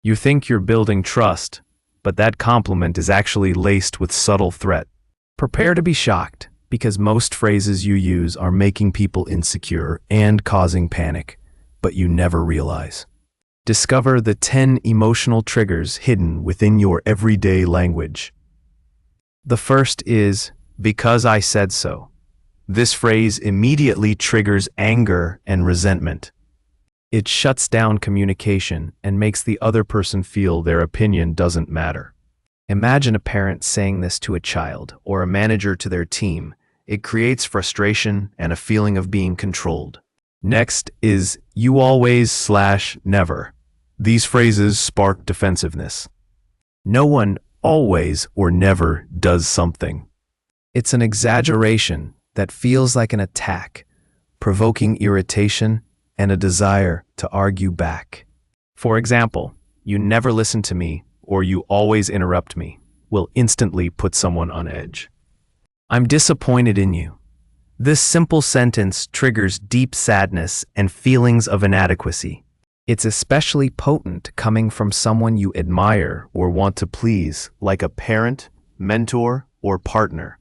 You think you're building trust, but that compliment is actually laced with subtle threat. Prepare to be shocked, because most phrases you use are making people insecure and causing panic, but you never realize. Discover the 10 emotional triggers hidden within your everyday language. The first is, "because I said so." This phrase immediately triggers anger and resentment. It shuts down communication and makes the other person feel their opinion doesn't matter. Imagine a parent saying this to a child or a manager to their team. It creates frustration and a feeling of being controlled. Next is "you always/never." These phrases spark defensiveness. No one always or never does something. It's an exaggeration that feels like an attack, provoking irritation and a desire to argue back. For example, "you never listen to me" or "you always interrupt me" will instantly put someone on edge. "I'm disappointed in you." This simple sentence triggers deep sadness and feelings of inadequacy. It's especially potent coming from someone you admire or want to please, like a parent, mentor, or partner.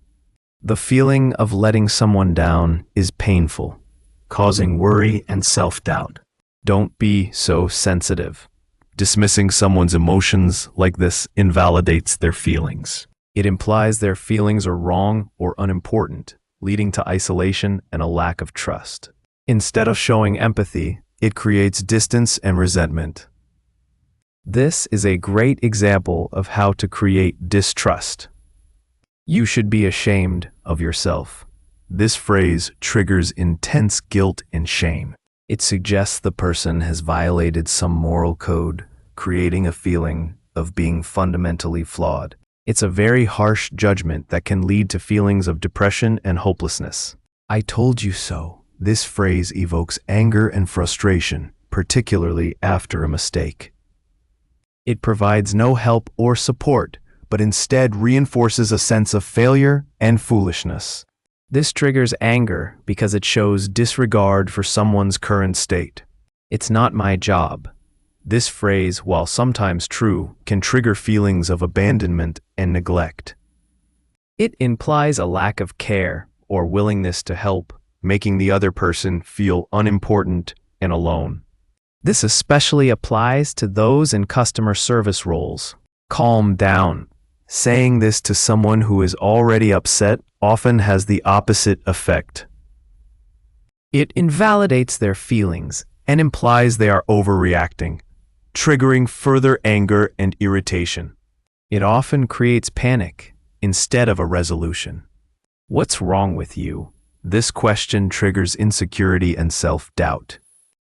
The feeling of letting someone down is painful, causing worry and self-doubt. Don't be so sensitive. Dismissing someone's emotions like this invalidates their feelings. It implies their feelings are wrong or unimportant, leading to isolation and a lack of trust. Instead of showing empathy, it creates distance and resentment. This is a great example of how to create distrust. "You should be ashamed of yourself." This phrase triggers intense guilt and shame. It suggests the person has violated some moral code, creating a feeling of being fundamentally flawed. It's a very harsh judgment that can lead to feelings of depression and hopelessness. "I told you so." This phrase evokes anger and frustration, particularly after a mistake. It provides no help or support, but instead reinforces a sense of failure and foolishness. This triggers anger because it shows disregard for someone's current state. "It's not my job." This phrase, while sometimes true, can trigger feelings of abandonment and neglect. It implies a lack of care or willingness to help, making the other person feel unimportant and alone. This especially applies to those in customer service roles. "Calm down." Saying this to someone who is already upset often has the opposite effect. It invalidates their feelings and implies they are overreacting, triggering further anger and irritation. It often creates panic instead of a resolution. "What's wrong with you?" This question triggers insecurity and self-doubt.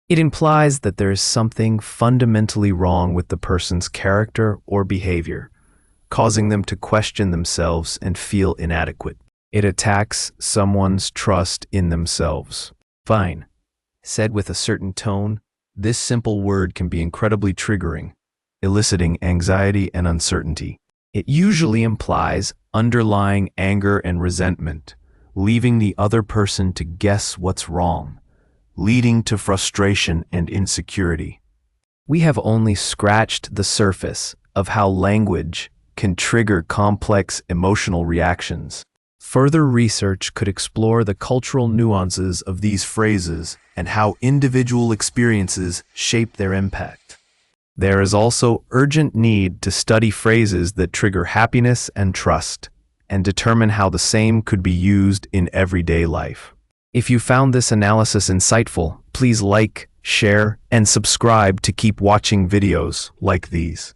It implies that there is something fundamentally wrong with the person's character or behavior, causing them to question themselves and feel inadequate. It attacks someone's trust in themselves. "Fine." Said with a certain tone, this simple word can be incredibly triggering, eliciting anxiety and uncertainty. It usually implies underlying anger and resentment, leaving the other person to guess what's wrong, leading to frustration and insecurity. We have only scratched the surface of how language can trigger complex emotional reactions. Further research could explore the cultural nuances of these phrases and how individual experiences shape their impact. There is also urgent need to study phrases that trigger happiness and trust, and determine how the same could be used in everyday life. If you found this analysis insightful, please like, share, and subscribe to keep watching videos like these.